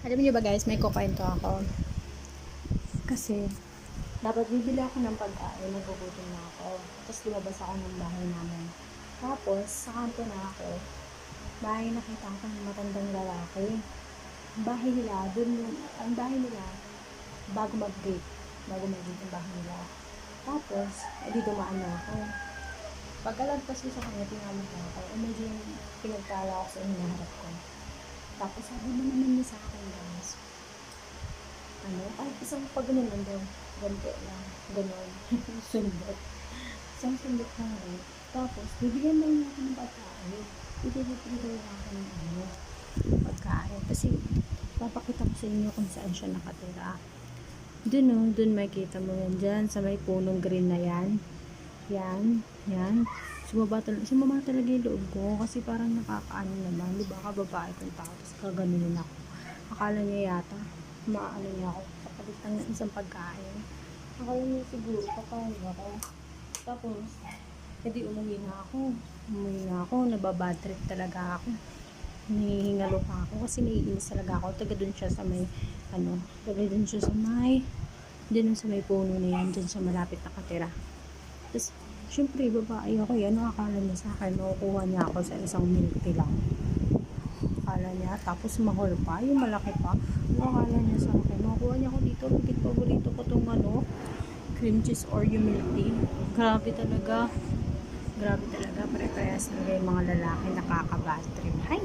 Alam niyo ba guys, may kukwento ako. Kasi, dapat bibili ako ng pagkain, nagugutom na ako. Tapos lumabas ako ng bahay namin. Tapos, sa kanto na ako, bahay nakita ko ng matandang lalaki. Ang bahay nila, ang bahay nila, bago mag-gate. Bago mag-gate ang bahay nila. Tapos, edi dumaan na ako. Pagkalagpas ko sa kanya, tinawag na ako. Medyo pinagtala ako sa hinaharap ko. Tapos sabi mo naman niya sa akin guys, kahit isang pag ganun lang daw, ganito lang, ganun, sundot. Isang sundot lang rin. Tapos, bibigyan lang niya ako ng pagkain. Bibigyan daw ako ng pagkain. Kasi, papakita ko sa inyo kung saan siya nakatira. Dun makikita mo yan dyan, sa may punong green na yan. Yan. Sumama talaga yung loob ko kasi parang nakakaano naman, di ba, kababae kong tao, tapos kaganunin ako. Akala niya yata, maano niya ako, kapalit ng isang pagkain. Akala niya siguro, papayag ako. Tapos, edi umuwi na ako, nababadtrip talaga ako. Hihingalo pa ako kasi naiinis talaga ako. Taga dun siya sa may, dun sa may puno na yan, dun sa malapit nakatira. Tapos, syempre, babae ako yan. Akala niya sa akin, makukuha niya ako sa isang Milktea lang. Akala niya, tapos mahal pa, yung malaki pa. Akala niya sa akin, makukuha niya ako dito. Bigit paborito ko itong cream cheese or yung Milktea. Grabe talaga. Pare-parehas talaga yung mga lalaki nakaka-bad trip. Hay!